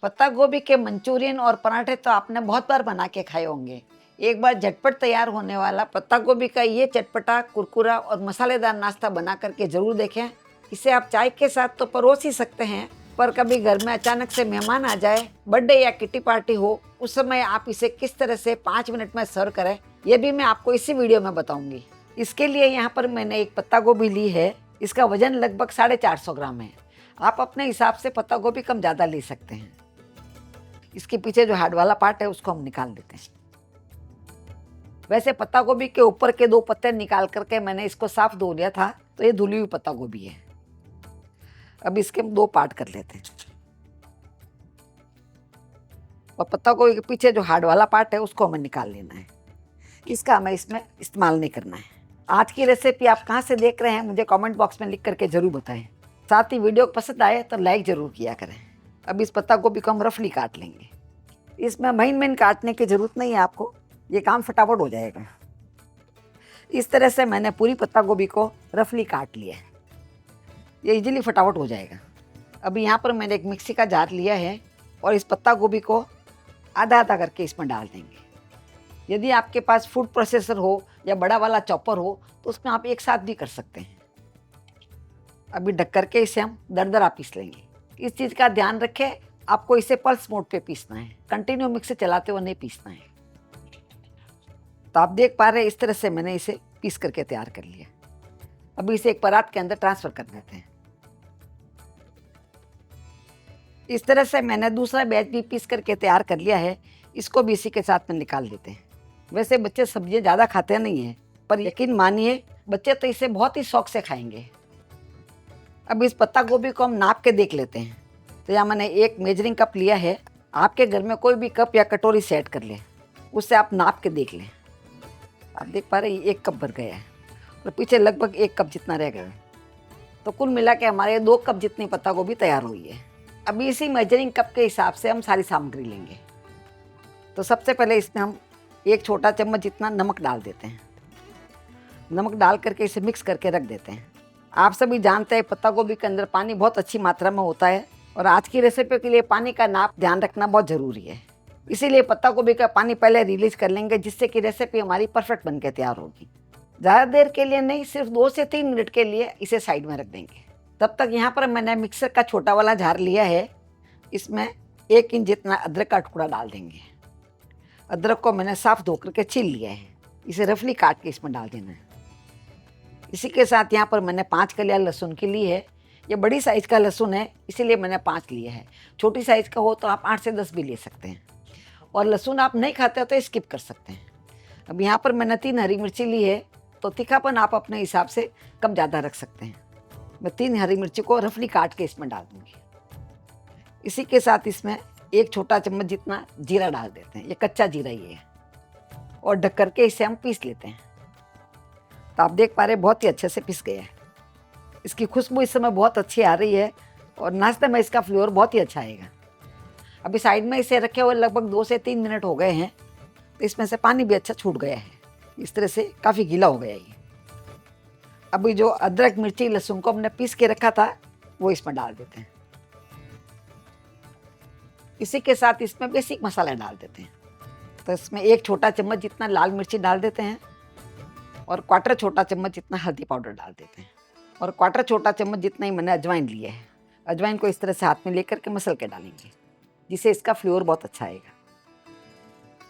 पत्ता गोभी के मंचूरियन और पराठे तो आपने बहुत बार बना के खाए होंगे। एक बार झटपट तैयार होने वाला पत्ता गोभी का ये चटपटा, कुरकुरा और मसालेदार नाश्ता बना करके जरूर देखें। इसे आप चाय के साथ तो परोस ही सकते हैं, पर कभी घर में अचानक से मेहमान आ जाए, बर्थडे या किटी पार्टी हो, उस समय आप इसे किस तरह से 5 मिनट में सर्व करें, ये भी मैं आपको इसी वीडियो में बताऊंगी। इसके लिए यहाँ पर मैंने एक पत्ता गोभी ली है। इसका वजन लगभग 450 ग्राम है। आप अपने हिसाब से पत्ता गोभी कम ज़्यादा ले सकते हैं। इसके पीछे जो हार्ड वाला पार्ट है उसको हम निकाल देते हैं। वैसे पत्ता गोभी के ऊपर के 2 पत्ते निकाल करके मैंने इसको साफ धो लिया था, तो ये धुली हुई पत्ता गोभी है। अब इसके हम 2 पार्ट कर लेते हैं और पत्ता गोभी के पीछे जो हार्ड वाला पार्ट है उसको हमें निकाल लेना है। इसका हमें इसमें इस्तेमाल नहीं करना है। आज की रेसिपी आप कहाँ से देख रहे हैं मुझे कमेंट बॉक्स में लिख करके जरूर बताएं। साथ ही वीडियो पसंद आए तो लाइक जरूर किया करें। अब इस पत्ता गोभी को हम रफली काट लेंगे। इसमें महीन महीन काटने की ज़रूरत नहीं है आपको, ये काम फटाफट हो जाएगा। इस तरह से मैंने पूरी पत्ता गोभी को रफली काट लिया है, ये इजीली फटाफट हो जाएगा। अभी यहाँ पर मैंने एक मिक्सी का जार लिया है और इस पत्ता गोभी को आधा आधा करके इसमें डाल देंगे। यदि आपके पास फूड प्रोसेसर हो या बड़ा वाला चॉपर हो तो उसमें आप एक साथ भी कर सकते हैं। अभी ढक करके इसे हम दरदरा पीस लेंगे। इस चीज़ का ध्यान रखें, आपको इसे पल्स मोड पे पीसना है, कंटिन्यू मिक्सी चलाते हुए नहीं पीसना है। तो आप देख पा रहे हैं इस तरह से मैंने इसे पीस करके तैयार कर लिया। अभी इसे एक परात के अंदर ट्रांसफ़र कर देते हैं। इस तरह से मैंने दूसरा बैच भी पीस करके तैयार कर लिया है, इसको भी इसी के साथ में निकाल देते हैं। वैसे बच्चे सब्जियाँ ज़्यादा खाते नहीं हैं, पर यकीन मानिए बच्चे तो इसे बहुत ही शौक से खाएंगे। अब इस पत्ता गोभी को हम नाप के देख लेते हैं। तो यहाँ मैंने एक मेजरिंग कप लिया है। आपके घर में कोई भी कप या कटोरी सेट कर लें, उससे आप नाप के देख लें। आप देख पा रहे हैं 1 कप भर गया है और पीछे लगभग 1 कप जितना रह गया है। तो कुल मिला के हमारे 2 कप जितनी पत्ता गोभी तैयार हुई है। अभी इसी मेजरिंग कप के हिसाब से हम सारी सामग्री लेंगे। तो सबसे पहले इसमें हम 1 छोटा चम्मच जितना नमक डाल देते हैं। नमक डाल करके इसे मिक्स करके रख देते हैं। आप सभी जानते हैं पत्ता गोभी के अंदर पानी बहुत अच्छी मात्रा में होता है और आज की रेसिपी के लिए पानी का नाप ध्यान रखना बहुत ज़रूरी है। इसीलिए पत्ता गोभी का पानी पहले रिलीज कर लेंगे, जिससे कि रेसिपी हमारी परफेक्ट बन के तैयार होगी। ज़्यादा देर के लिए नहीं, सिर्फ 2 से 3 मिनट के लिए इसे साइड में रख देंगे। तब तक यहाँ पर मैंने मिक्सर का छोटा वाला जार लिया है। इसमें 1 इंच जितना अदरक का टुकड़ा डाल देंगे। अदरक को मैंने साफ धो करके छील लिया है, इसे रफली काट के इसमें डाल देना है। इसी के साथ यहाँ पर मैंने 5 कलियाँ लहसुन की ली है। ये बड़ी साइज़ का लहसुन है, इसीलिए मैंने 5 लिए है। छोटी साइज़ का हो तो आप 8 से 10 भी ले सकते हैं, और लहसुन आप नहीं खाते हो तो स्किप कर सकते हैं। अब यहाँ पर मैंने 3 हरी मिर्ची ली है, तो तीखापन आप अपने हिसाब से कम ज़्यादा रख सकते हैं। मैं 3 हरी मिर्ची को रफली काट के इसमें डाल दूँगी। इसी के साथ इसमें 1 छोटा चम्मच जितना जीरा डाल देते हैं, ये कच्चा जीरा ही है, और ढक करके इसे हम पीस लेते हैं। तो आप देख पा रहे हैं बहुत ही अच्छे से पिस गया है। इसकी खुशबू इस समय बहुत अच्छी आ रही है और नाश्ते में इसका फ्लेवर बहुत ही अच्छा आएगा। अभी साइड में इसे रखे हुए लगभग 2 से 3 मिनट हो गए हैं, तो इसमें से पानी भी अच्छा छूट गया है। इस तरह से काफ़ी गीला हो गया ये। अभी जो अदरक मिर्ची लहसुन को हमने पीस के रखा था वो इसमें डाल देते हैं। इसी के साथ इसमें बेसिक मसाला डाल देते हैं। तो इसमें 1 छोटा चम्मच जितना लाल मिर्ची डाल देते हैं और 1/4 छोटा चम्मच जितना हल्दी पाउडर डाल देते हैं, और 1/4 छोटा चम्मच जितना ही मैंने अजवाइन लिया है। अजवाइन को इस तरह से हाथ में लेकर के मसल के डालेंगे, जिससे इसका फ्लेवर बहुत अच्छा आएगा।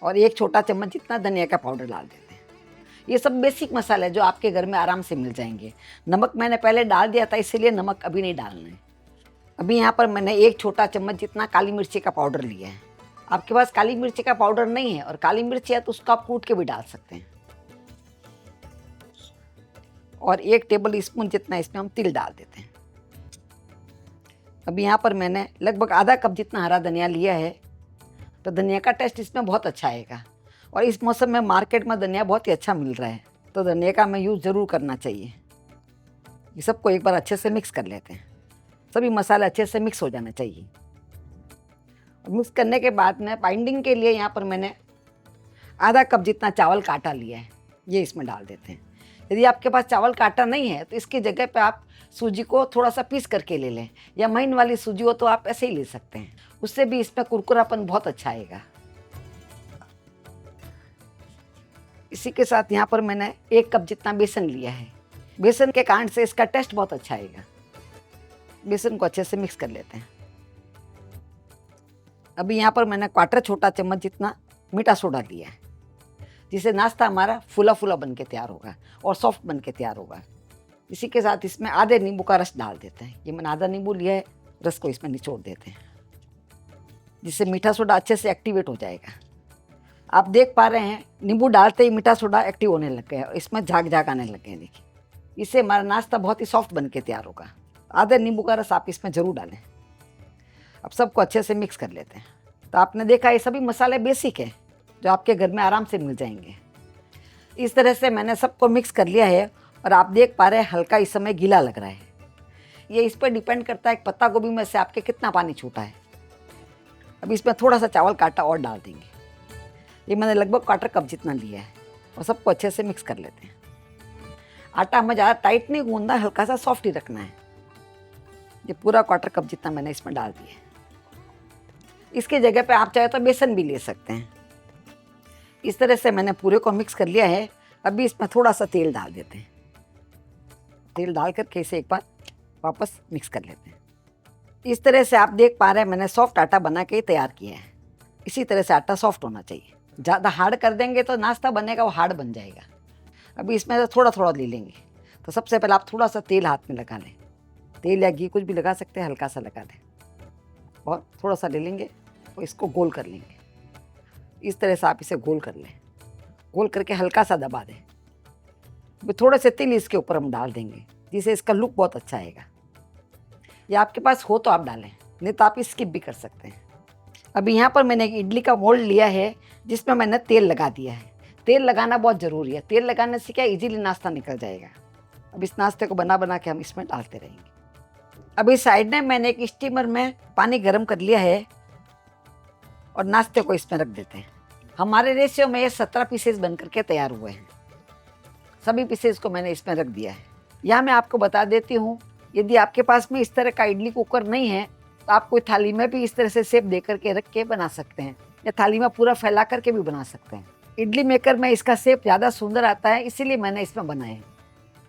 और 1 छोटा चम्मच जितना धनिया का पाउडर डाल देते हैं। ये सब बेसिक मसाले जो आपके घर में आराम से मिल जाएंगे। नमक मैंने पहले डाल दिया था, इसलिए नमक अभी नहीं डालना है। अभी यहाँ पर मैंने 1 छोटा चम्मच जितना काली मिर्ची का पाउडर लिया है। आपके पास काली मिर्ची का पाउडर नहीं है और काली मिर्ची है तो उसको आप कूट के भी डाल सकते हैं। और 1 टेबल स्पून जितना इसमें हम तिल डाल देते हैं। अभी यहाँ पर मैंने लगभग आधा कप जितना हरा धनिया लिया है। तो धनिया का टेस्ट इसमें बहुत अच्छा आएगा, और इस मौसम में मार्केट में धनिया बहुत ही अच्छा मिल रहा है, तो धनिया का हमें यूज़ ज़रूर करना चाहिए। ये सबको एक बार अच्छे से मिक्स कर लेते हैं। सभी मसाले अच्छे से मिक्स हो जाना चाहिए। मिक्स करने के बाद में बाइंडिंग के लिए यहाँ पर मैंने आधा कप जितना चावल का आटा लिया है, ये इसमें डाल देते हैं। यदि आपके पास चावल का आटा नहीं है तो इसकी जगह पे आप सूजी को थोड़ा सा पीस करके ले लें, या महीन वाली सूजी हो तो आप ऐसे ही ले सकते हैं, उससे भी इसमें कुरकुरापन बहुत अच्छा आएगा। इसी के साथ यहाँ पर मैंने 1 कप जितना बेसन लिया है। बेसन के कारण से इसका टेस्ट बहुत अच्छा आएगा। बेसन को अच्छे से मिक्स कर लेते हैं। अभी यहाँ पर मैंने 1/4 छोटा चम्मच जितना मीठा सोडा लिया है, जिससे नाश्ता हमारा फूला फूला बन के तैयार होगा और सॉफ्ट बन के तैयार होगा। इसी के साथ इसमें आधे नींबू का रस डाल देते हैं। ये मैंने आधा नींबू लिया है, रस को इसमें निचोड़ देते हैं, जिससे मीठा सोडा अच्छे से एक्टिवेट हो जाएगा। आप देख पा रहे हैं नींबू डालते ही मीठा सोडा एक्टिव होने लग गया और इसमें झाग झाग आने लग गए। देखिए, इससे हमारा नाश्ता बहुत ही सॉफ्ट बन के तैयार होगा। आधे नींबू का रस आप इसमें ज़रूर डालें। अब सबको अच्छे से मिक्स कर लेते हैं। तो आपने देखा ये सभी मसाले बेसिक है जो आपके घर में आराम से मिल जाएंगे। इस तरह से मैंने सबको मिक्स कर लिया है और आप देख पा रहे हैं हल्का इस समय गीला लग रहा है। ये इस पर डिपेंड करता है कि पत्ता गोभी में से आपके कितना पानी छूटा है। अब इसमें थोड़ा सा चावल का आटा और डाल देंगे। ये मैंने लगभग 1/4 कप जितना लिया है और सबको अच्छे से मिक्स कर लेते हैं। आटा हमें ज़्यादा टाइट नहीं गूंदना, हल्का सा सॉफ्ट ही रखना है। ये पूरा 1/4 कप जितना मैंने इसमें डाल दिया है। इसकी जगह पे आप चाहे तो बेसन भी ले सकते हैं। इस तरह से मैंने पूरे को मिक्स कर लिया है। अभी इसमें थोड़ा सा तेल डाल देते हैं। तेल डाल करके इसे एक बार वापस मिक्स कर लेते हैं। इस तरह से आप देख पा रहे हैं मैंने सॉफ्ट आटा बना के तैयार किया है। इसी तरह से आटा सॉफ्ट होना चाहिए। ज़्यादा हार्ड कर देंगे तो नाश्ता बनेगा वो हार्ड बन जाएगा। अभी इसमें तो थोड़ा थोड़ा ले लेंगे। तो सबसे पहले आप थोड़ा सा तेल हाथ में लगा लें। तेल या घी कुछ भी लगा सकते हैं, हल्का सा लगा लें और थोड़ा सा ले लेंगे और इसको गोल कर लेंगे। इस तरह से आप इसे गोल कर लें। गोल करके हल्का सा दबा दें। फिर थोड़े से तिल इसके ऊपर हम डाल देंगे, जिससे इसका लुक बहुत अच्छा आएगा। या आपके पास हो तो आप डालें, नहीं तो आप स्किप भी कर सकते हैं। अभी यहाँ पर मैंने एक इडली का मोल्ड लिया है जिसमें मैंने तेल लगा दिया है। तेल लगाना बहुत ज़रूरी है। तेल लगाने से क्या इजीली नाश्ता निकल जाएगा। अब इस नाश्ते को बना बना के हम इसमें डालते रहेंगे। अभी साइड में मैंने एक स्टीमर में पानी गर्म कर लिया है और नाश्ते को इसमें रख देते हैं। हमारे रेशियो में ये 17 पीसेस बन करके तैयार हुए हैं। सभी पीसेस को मैंने इसमें रख दिया है। यहाँ मैं आपको बता देती हूँ, यदि आपके पास में इस तरह का इडली कुकर नहीं है तो आप कोई थाली में भी इस तरह से शेप दे करके रख के बना सकते हैं, या थाली में पूरा फैला करके भी बना सकते हैं। इडली मेकर में इसका शेप ज़्यादा सुंदर आता है, इसीलिए मैंने इसमें बनाया है।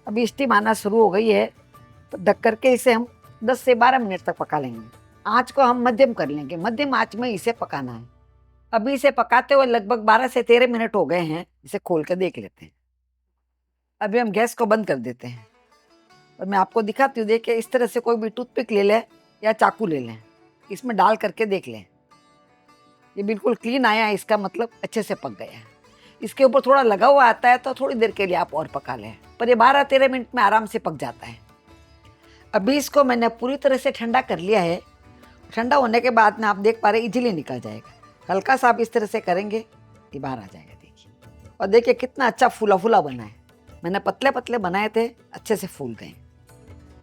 अभी स्टीम आना शुरू हो गई है तो ढक करके इसे हम 10 से 12 मिनट तक पका लेंगे। आँच को हम मध्यम कर लेंगे। मध्यम आँच में इसे पकाना है। अभी इसे पकाते हुए लगभग 12 से 13 मिनट हो गए हैं। इसे खोल कर देख लेते हैं। अभी हम गैस को बंद कर देते हैं और मैं आपको दिखाती हूँ। देखिए, इस तरह से कोई भी टूथपिक ले लें या चाकू ले लें, इसमें डाल करके देख लें। ये बिल्कुल क्लीन आया है, इसका मतलब अच्छे से पक गया है। इसके ऊपर थोड़ा लगा हुआ आता है तो थोड़ी देर के लिए आप और पका लें, पर ये 12-13 मिनट में आराम से पक जाता है। अभी इसको मैंने पूरी तरह से ठंडा कर लिया है। ठंडा होने के बाद में आप देख पा रहे इजीली निकल जाएगा। हल्का सा आप इस तरह से करेंगे, ये बाहर आ जाएगा। देखिए, और देखिए कितना अच्छा फूला फूला बना है। मैंने पतले पतले बनाए थे, अच्छे से फूल गए।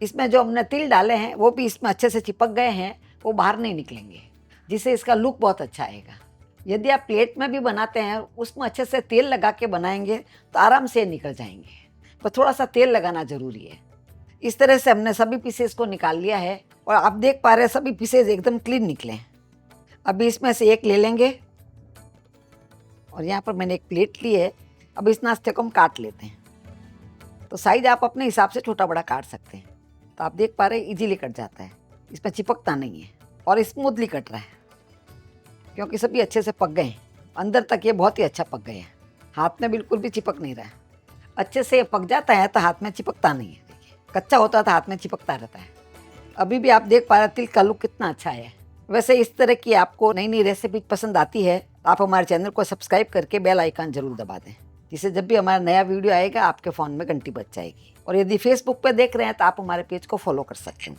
इसमें जो हमने तिल डाले हैं वो भी इसमें अच्छे से चिपक गए हैं, वो बाहर नहीं निकलेंगे, जिससे इसका लुक बहुत अच्छा आएगा। यदि आप प्लेट में भी बनाते हैं, उसमें अच्छे से तेल लगा के बनाएंगे तो आराम से निकल जाएंगे, पर थोड़ा सा तेल लगाना ज़रूरी है। इस तरह से हमने सभी पीसेस को निकाल लिया है और आप देख पा रहे हैं सभी पीसेस एकदम क्लीन निकले हैं। अभी इसमें से एक ले लेंगे और यहाँ पर मैंने एक प्लेट ली है। अब इस नाश्ते को हम काट लेते हैं। तो साइज आप अपने हिसाब से छोटा बड़ा काट सकते हैं। तो आप देख पा रहे हैं इजीली कट जाता है, इसमें चिपकता नहीं है और स्मूथली कट रहा है, क्योंकि सभी अच्छे से पक गए हैं। अंदर तक ये बहुत ही अच्छा पक गए हैं। हाथ में बिल्कुल भी चिपक नहीं रहा है। अच्छे से पक जाता है तो हाथ में चिपकता नहीं है। देखिए, कच्चा होता था हाथ में चिपकता रहता है। अभी भी आप देख पा रहे हैं तिल का लुक कितना अच्छा है। वैसे इस तरह की आपको नई नई रेसिपी पसंद आती है तो आप हमारे चैनल को सब्सक्राइब करके बेल आइकन जरूर दबा दें, जिससे जब भी हमारा नया वीडियो आएगा आपके फ़ोन में घंटी बज जाएगी। और यदि फेसबुक पर देख रहे हैं तो आप हमारे पेज को फॉलो कर सकते हैं।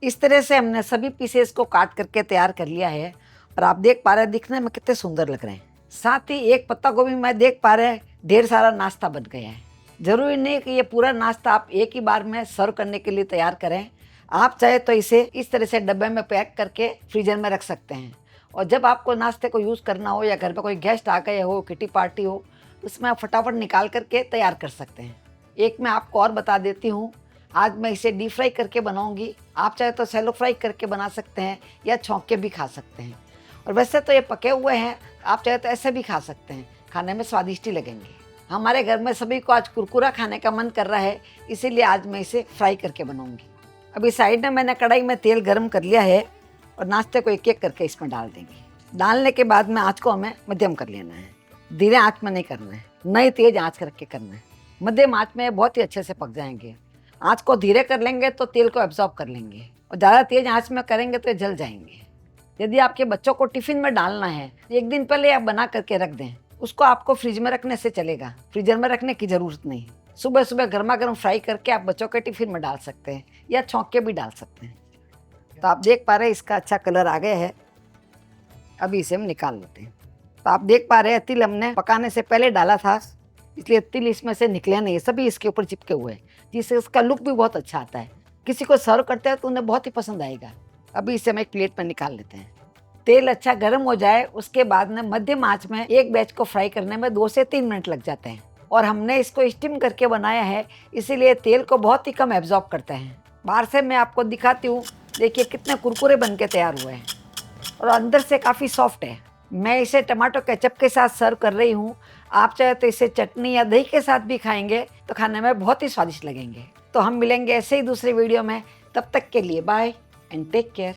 इस तरह से हमने सभी पीसेस को काट करके तैयार कर लिया है और आप देख पा रहे हैं दिखने में कितने सुंदर लग रहे हैं। साथ ही एक पत्ता गोभी में देख पा रहे हैं ढेर सारा नाश्ता बन गया है। ज़रूरी नहीं कि ये पूरा नाश्ता आप एक ही बार में सर्व करने के लिए तैयार करें। आप चाहे तो इसे इस तरह से डब्बे में पैक करके फ्रीजर में रख सकते हैं, और जब आपको नाश्ते को यूज़ करना हो या घर में कोई गेस्ट आ गए हो, किटी पार्टी हो, उसमें आप फटाफट निकाल करके तैयार कर सकते हैं। एक मैं आपको और बता देती हूँ, आज मैं इसे डीप फ्राई करके बनाऊंगी। आप चाहे तो सैलो फ्राई करके बना सकते हैं या छौंक के भी खा सकते हैं। और वैसे तो ये पके हुए हैं, आप चाहे तो ऐसे भी खा सकते हैं, खाने में स्वादिष्ट ही लगेंगे। हमारे घर में सभी को आज कुरकुरा खाने का मन कर रहा है, इसीलिए आज मैं इसे फ्राई करके बनाऊंगी। अभी साइड में मैंने कढ़ाई में तेल गर्म कर लिया है और नाश्ते को एक एक करके इसमें डाल देंगे। डालने के बाद में आँच को हमें मध्यम कर लेना है, धीरे आँच में नहीं करना है, न ही तेज आँच करके करना है। मध्यम आँच में बहुत ही अच्छे से पक जाएंगे। आँच को धीरे कर लेंगे तो तेल को एब्जॉर्ब कर लेंगे, और ज़्यादा तेज आँच में करेंगे तो ये जल जाएंगे। यदि आपके बच्चों को टिफ़िन में डालना है, एक दिन पहले आप बना करके रख दें, उसको आपको फ्रिज में रखने से चलेगा, फ्रीजर में रखने की ज़रूरत नहीं। सुबह सुबह गर्मा गर्म फ्राई करके आप बच्चों के टिफ़िन में डाल सकते हैं या छौंक के भी डाल सकते हैं। तो आप देख पा रहे हैं इसका अच्छा कलर आ गया है। अभी इसे हम निकाल लेते हैं। तो आप देख पा रहे हैं तिल हमने पकाने से पहले डाला था, इसलिए तिल इसमें से निकले नहीं, सभी इसके ऊपर चिपके हुए हैं, जिससे उसका लुक भी बहुत अच्छा आता है। किसी को सर्व करते हैं तो उन्हें बहुत ही पसंद आएगा। अभी इसे हम एक प्लेट में निकाल लेते हैं। तेल अच्छा गर्म हो जाए, उसके बाद में मध्यम आंच में एक बैच को फ्राई करने में 2 से 3 मिनट लग जाते हैं। और हमने इसको स्टीम करके बनाया है, इसीलिए तेल को बहुत ही कम एब्जॉर्ब करते हैं। बाहर से मैं आपको दिखाती हूँ, देखिए कितने कुरकुरे बन के तैयार हुए हैं और अंदर से काफ़ी सॉफ्ट है। मैं इसे टमाटो केचप के साथ सर्व कर रही हूँ। आप चाहे तो इसे चटनी या दही के साथ भी खाएंगे तो खाने में बहुत ही स्वादिष्ट लगेंगे। तो हम मिलेंगे ऐसे ही दूसरे वीडियो में, तब तक के लिए बाय एंड टेक केयर।